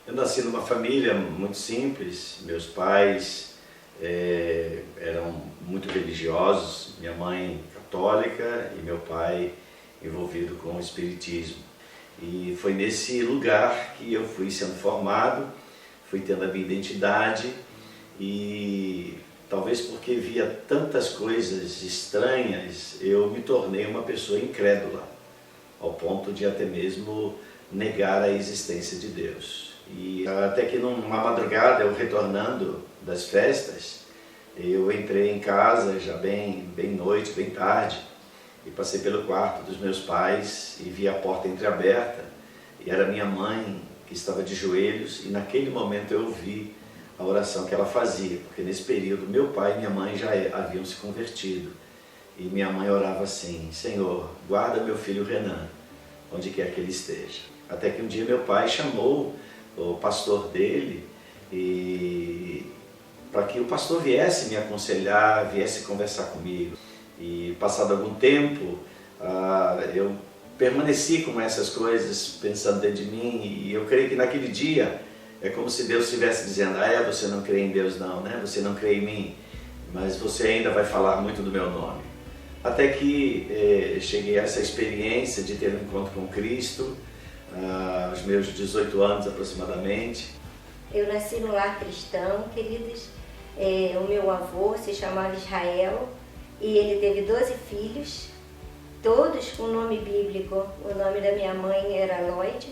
Eu nasci numa família muito simples. Meus pais eram muito religiosos, minha mãe católica e meu pai envolvido com o espiritismo. E foi nesse lugar que eu fui sendo formado, fui tendo a minha identidade e talvez porque via tantas coisas estranhas, eu me tornei uma pessoa incrédula, ao ponto de até mesmo negar a existência de Deus. E até que numa madrugada, eu retornando das festas, eu entrei em casa já bem noite, bem tarde, e passei pelo quarto dos meus pais e vi a porta entreaberta, e era minha mãe que estava de joelhos, e naquele momento eu ouvi a oração que ela fazia, porque nesse período meu pai e minha mãe já haviam se convertido, e minha mãe orava assim: Senhor, guarda meu filho Renan, onde quer que ele esteja. Até que um dia meu pai chamou o pastor dele para que o pastor viesse me aconselhar, viesse conversar comigo. E passado algum tempo, eu permaneci com essas coisas pensando dentro de mim, e eu creio que naquele dia é como se Deus estivesse dizendo: você não crê em Deus não, né? Você não crê em mim, mas você ainda vai falar muito do meu nome. Até que cheguei a essa experiência de ter um encontro com Cristo, aos meus 18 anos aproximadamente. Eu nasci no lar cristão, queridos. O meu avô se chamava Israel e ele teve 12 filhos, todos com nome bíblico. O nome da minha mãe era Lloyd,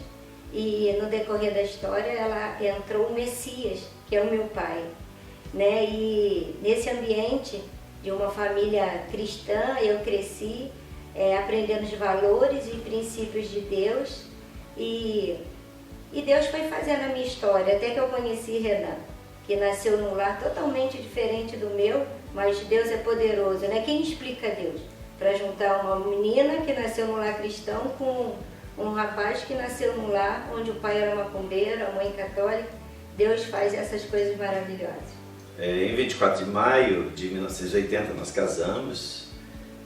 e no decorrer da história ela entrou o Messias, que é o meu pai, né? E nesse ambiente de uma família cristã eu cresci aprendendo os valores e princípios de Deus, e Deus foi fazendo a minha história até que eu conheci Renan, que nasceu num lar totalmente diferente do meu, mas Deus é poderoso, né? Quem explica Deus? Para juntar uma menina que nasceu num lar cristão com um rapaz que nasceu num lar onde o pai era macumbeiro, a mãe católica. Deus faz essas coisas maravilhosas. Em 24 de maio de 1980 nós casamos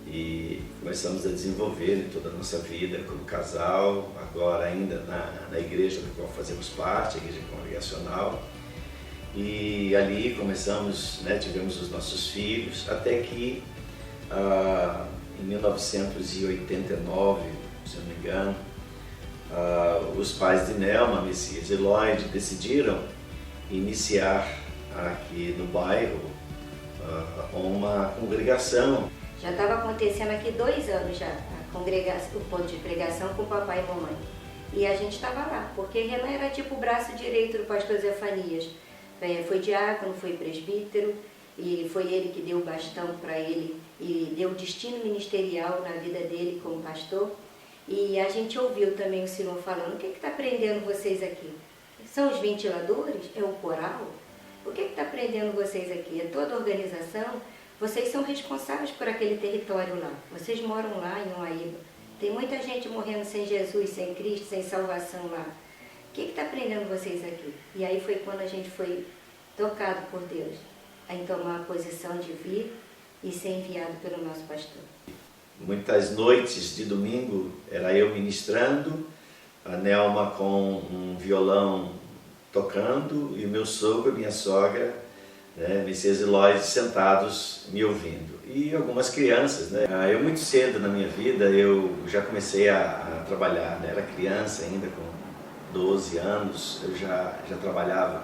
e começamos a desenvolver toda a nossa vida como casal, agora ainda na igreja da qual fazemos parte, a igreja congregacional. E ali começamos, tivemos os nossos filhos, até que em 1989, se eu não me engano, os pais de Nelma, Messias e Lloyd decidiram iniciar aqui no bairro uma congregação. Já estava acontecendo aqui 2 anos já, o ponto de pregação com o papai e mamãe. E a gente estava lá, porque Renan era tipo o braço direito do pastor Zefanias. Foi diácono, foi presbítero, e foi ele que deu o bastão para ele e deu o destino ministerial na vida dele como pastor. E a gente ouviu também o Senhor falando: o que está prendendo vocês aqui? São os ventiladores? É o coral? O que está prendendo vocês aqui? É toda a organização? Vocês são responsáveis por aquele território lá. Vocês moram lá em Uaíba. Tem muita gente morrendo sem Jesus, sem Cristo, sem salvação lá. O que está prendendo vocês aqui? E aí foi quando a gente foi tocado por Deus em tomar a posição de vir e ser enviado pelo nosso pastor. Muitas noites de domingo era eu ministrando, a Nelma com um violão tocando e o meu sogro e minha sogra, Messias e Lloyd, sentados me ouvindo. E algumas crianças, Eu muito cedo na minha vida eu já comecei a trabalhar, Era criança ainda, com 12 anos eu já trabalhava.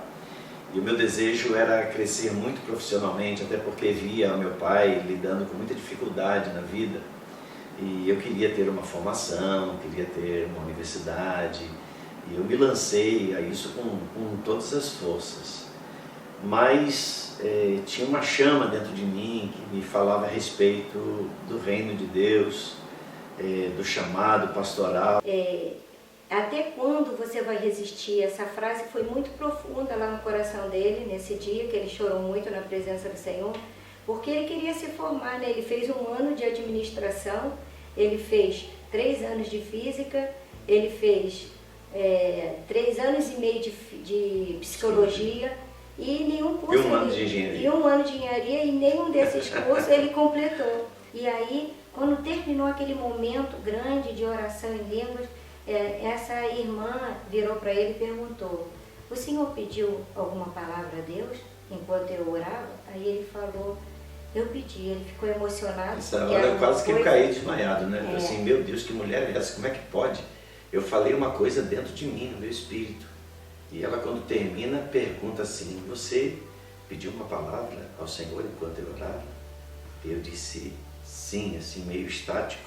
E o meu desejo era crescer muito profissionalmente, até porque via o meu pai lidando com muita dificuldade na vida. E eu queria ter uma formação, queria ter uma universidade, e eu me lancei a isso com todas as forças. Mas tinha uma chama dentro de mim que me falava a respeito do reino de Deus, do chamado pastoral. Até quando você vai resistir? Essa frase foi muito profunda lá no coração dele, nesse dia que ele chorou muito na presença do Senhor, porque ele queria se formar, Ele fez 1 ano de administração, ele fez 3 anos de física, ele fez 3 anos e meio de psicologia e nenhum curso. E 1 ano de engenharia. E 1 ano de engenharia, e nenhum desses cursos ele completou. E aí, quando terminou aquele momento grande de oração em línguas, essa irmã virou para ele e perguntou: o senhor pediu alguma palavra a Deus enquanto eu orava? Aí ele falou, eu pedi. Ele ficou emocionado. Essa hora quase que eu caí desmaiado, né? É. Assim, meu Deus, que mulher é essa? Como é que pode? Eu falei uma coisa dentro de mim, no meu espírito. E ela, quando termina, pergunta assim, você pediu uma palavra ao Senhor enquanto eu orava? Eu disse, sim, assim, meio estático.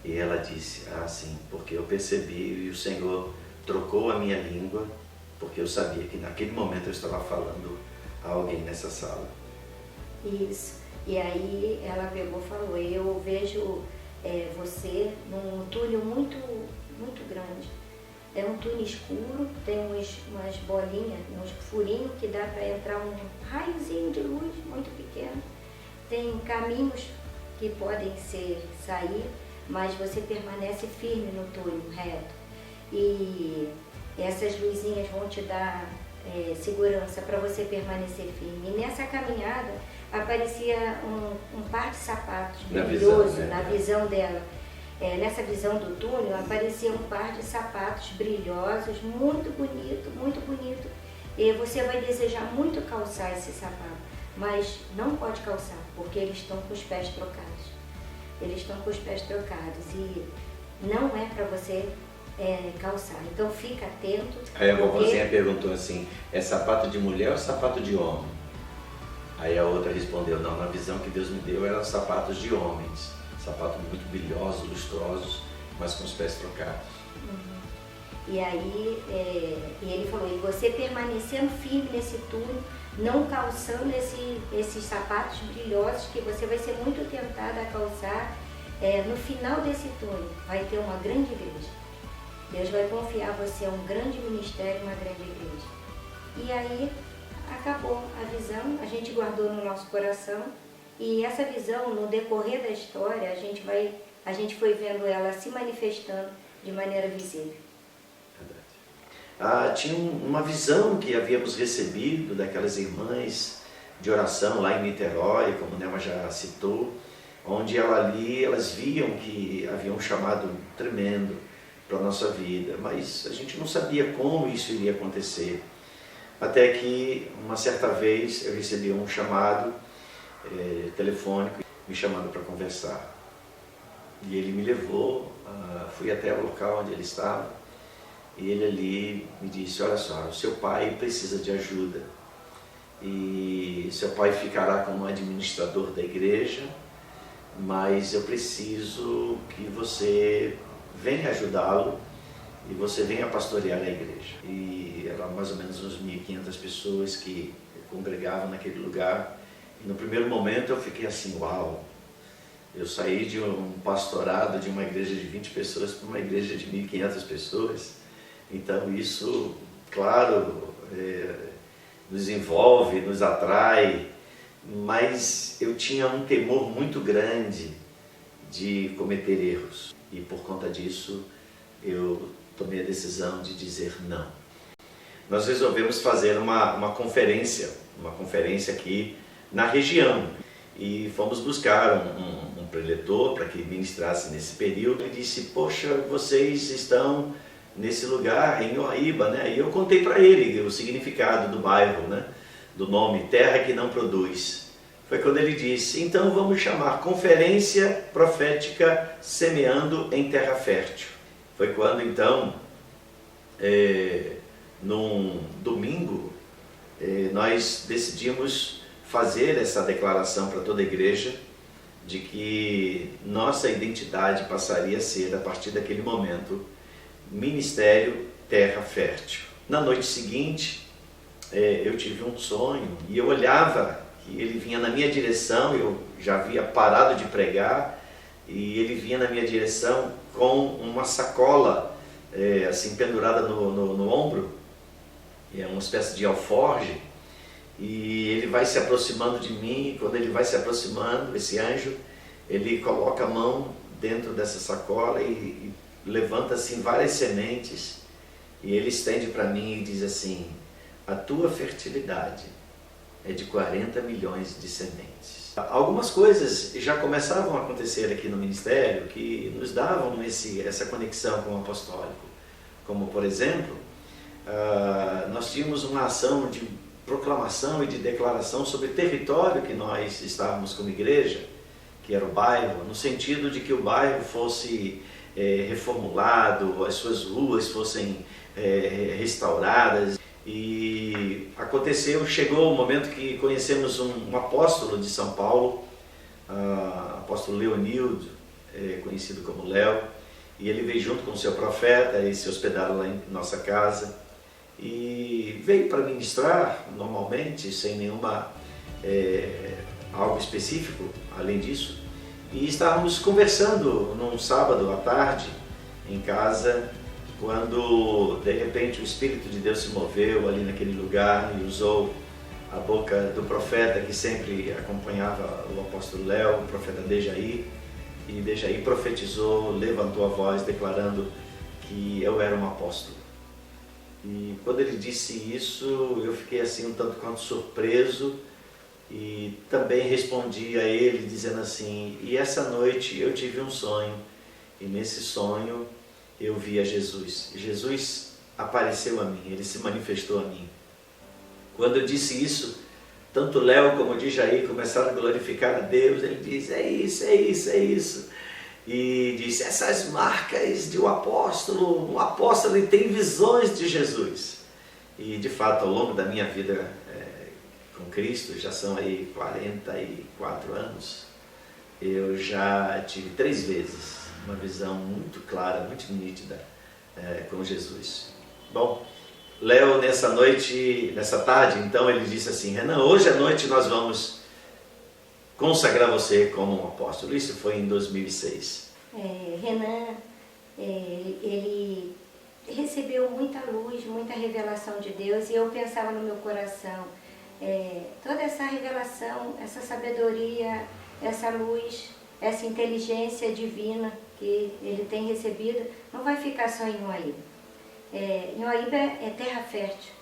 E ela disse, ah, sim, porque eu percebi e o Senhor trocou a minha língua, porque eu sabia que naquele momento eu estava falando a alguém nessa sala. Isso. E aí ela pegou e falou, eu vejo você num túnel muito, muito grande. É um túnel escuro, tem umas bolinhas, uns furinhos que dá para entrar um raiozinho de luz muito pequeno. Tem caminhos que podem sair, mas você permanece firme no túnel reto. E essas luzinhas vão te dar segurança para você permanecer firme. E nessa caminhada aparecia um par de sapatos brilhoso na visão dela. Nessa visão do túnel aparecia um par de sapatos brilhosos, muito bonito, muito bonito. E você vai desejar muito calçar esse sapato, mas não pode calçar, porque eles estão com os pés trocados. Eles estão com os pés trocados e não é para você calçar. Então fica atento. Aí a vovozinha perguntou assim, é sapato de mulher ou sapato de homem? Aí a outra respondeu, não, na visão que Deus me deu eram sapatos de homens. Sapatos muito brilhosos, lustrosos, mas com os pés trocados. E aí ele falou, e você permanecendo firme nesse túnel, não calçando esses sapatos brilhosos, que você vai ser muito tentada a calçar, no final desse túnel vai ter uma grande igreja. Deus vai confiar a você um grande ministério, uma grande igreja. E aí acabou a visão, a gente guardou no nosso coração. E essa visão, no decorrer da história, a gente foi vendo ela se manifestando de maneira visível. Tinha uma visão que havíamos recebido daquelas irmãs de oração lá em Niterói, como a Nelma já citou, onde elas viam que havia um chamado tremendo para a nossa vida, mas a gente não sabia como isso iria acontecer. Até que, uma certa vez, eu recebi um chamado telefônico, me chamando para conversar. E ele me levou, fui até o local onde ele estava, e ele ali me disse, olha só, o seu pai precisa de ajuda, e seu pai ficará como administrador da igreja, mas eu preciso que você venha ajudá-lo e você venha pastorear a igreja. E eram mais ou menos uns 1.500 pessoas que congregavam naquele lugar. E no primeiro momento eu fiquei assim, uau, eu saí de um pastorado de uma igreja de 20 pessoas para uma igreja de 1.500 pessoas. Então isso, claro, nos envolve, nos atrai, mas eu tinha um temor muito grande de cometer erros. E por conta disso eu tomei a decisão de dizer não. Nós resolvemos fazer uma conferência aqui na região, e fomos buscar um preletor para que ministrasse nesse período. Ele disse, poxa, vocês estão nesse lugar em Uaíba, né? E eu contei para ele o significado do bairro, né? Do nome, Terra que Não Produz. Foi quando ele disse, então vamos chamar Conferência Profética Semeando em Terra Fértil. Foi quando então, num domingo, nós decidimos fazer essa declaração para toda a igreja de que nossa identidade passaria a ser, a partir daquele momento, Ministério Terra Fértil. Na noite seguinte, eu tive um sonho e eu olhava que ele vinha na minha direção, eu já havia parado de pregar, e ele vinha na minha direção com uma sacola assim pendurada no ombro, é uma espécie de alforge. E ele vai se aproximando de mim, e quando ele vai se aproximando, esse anjo, ele coloca a mão dentro dessa sacola e levanta assim várias sementes, e ele estende para mim e diz assim, a tua fertilidade é de 40 milhões de sementes. Algumas coisas já começavam a acontecer aqui no ministério que nos davam essa conexão com o apostólico, como por exemplo, nós tínhamos uma ação de proclamação e de declaração sobre o território que nós estávamos como igreja, que era o bairro, no sentido de que o bairro fosse reformulado, as suas ruas fossem restauradas. E chegou o momento que conhecemos um apóstolo de São Paulo, apóstolo Leonildo, conhecido como Léo, e ele veio junto com o seu profeta e se hospedaram lá em nossa casa e veio para ministrar normalmente, sem nenhuma algo específico além disso, e estávamos conversando num sábado à tarde em casa, quando de repente o Espírito de Deus se moveu ali naquele lugar e usou a boca do profeta que sempre acompanhava o apóstolo Léo, o profeta Dejaí, e Dejaí profetizou, levantou a voz declarando que eu era um apóstolo. E quando ele disse isso, eu fiquei assim um tanto quanto surpreso e também respondi a ele dizendo assim: e essa noite eu tive um sonho, e nesse sonho eu vi a Jesus. Jesus apareceu a mim, ele se manifestou a mim. Quando eu disse isso, tanto Léo como Dejaí começaram a glorificar a Deus. Ele diz: é isso, é isso, é isso. E disse: essas marcas de um apóstolo ele tem visões de Jesus. E de fato, ao longo da minha vida com Cristo, já são aí 44 anos, eu já tive 3 vezes uma visão muito clara, muito nítida com Jesus. Bom, Léo nessa tarde, então ele disse assim: Renan, hoje à noite nós vamos consagrar você como um apóstolo. Isso foi em 2006. Renan, ele recebeu muita luz, muita revelação de Deus, e eu pensava no meu coração, toda essa revelação, essa sabedoria, essa luz, essa inteligência divina que ele tem recebido, não vai ficar só em Uaíba. Uaíba é terra fértil,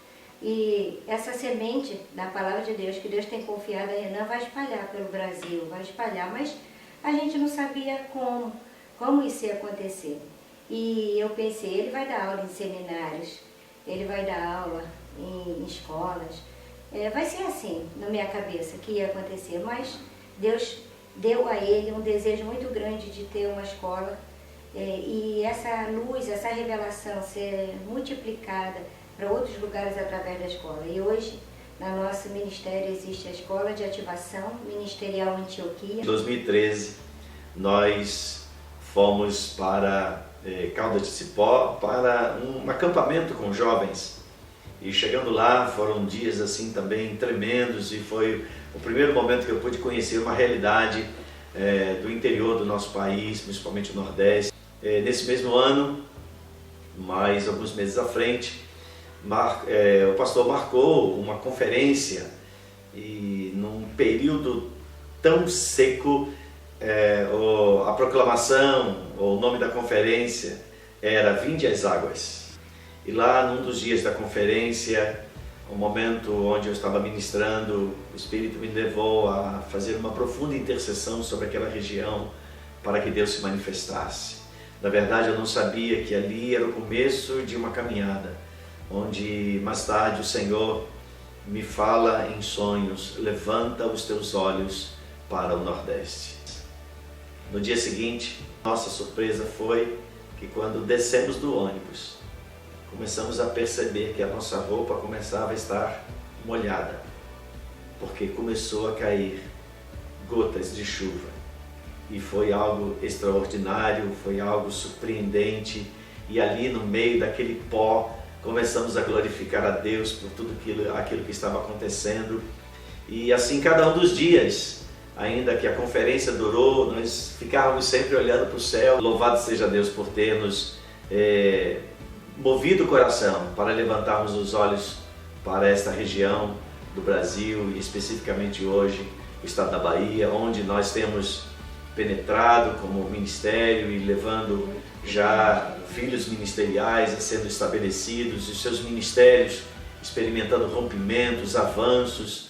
e essa semente da palavra de Deus que Deus tem confiado a Renan vai espalhar pelo Brasil, vai espalhar, mas a gente não sabia como isso ia acontecer. E eu pensei, ele vai dar aula em seminários, ele vai dar aula em escolas, vai ser assim na minha cabeça que ia acontecer, mas Deus deu a ele um desejo muito grande de ter uma escola, e essa luz, essa revelação ser multiplicada para outros lugares através da escola. E hoje, no nosso ministério, existe a Escola de Ativação Ministerial Antioquia. Em 2013, nós fomos para Caldas de Cipó para um acampamento com jovens. E chegando lá, foram dias assim também tremendos, e foi o primeiro momento que eu pude conhecer uma realidade do interior do nosso país, principalmente o Nordeste. Nesse mesmo ano, mais alguns meses à frente, o pastor marcou uma conferência, e num período tão seco, a proclamação, o nome da conferência era Vinde às Águas. E lá, num dos dias da conferência, um momento onde eu estava ministrando, o Espírito me levou a fazer uma profunda intercessão sobre aquela região para que Deus se manifestasse. Na verdade, eu não sabia que ali era o começo de uma caminhada, onde mais tarde o Senhor me fala em sonhos: levanta os teus olhos para o Nordeste. No dia seguinte, nossa surpresa foi que quando descemos do ônibus, começamos a perceber que a nossa roupa começava a estar molhada, porque começou a cair gotas de chuva. E foi algo extraordinário, foi algo surpreendente, e ali no meio daquele pó começamos a glorificar a Deus por tudo aquilo que estava acontecendo. E assim cada um dos dias, ainda que a conferência durou, nós ficávamos sempre olhando para o céu. Louvado seja Deus por ter nos movido o coração para levantarmos os olhos para esta região do Brasil, e especificamente hoje o estado da Bahia, onde nós temos penetrado como ministério e levando já filhos ministeriais a sendo estabelecidos, e seus ministérios experimentando rompimentos, avanços,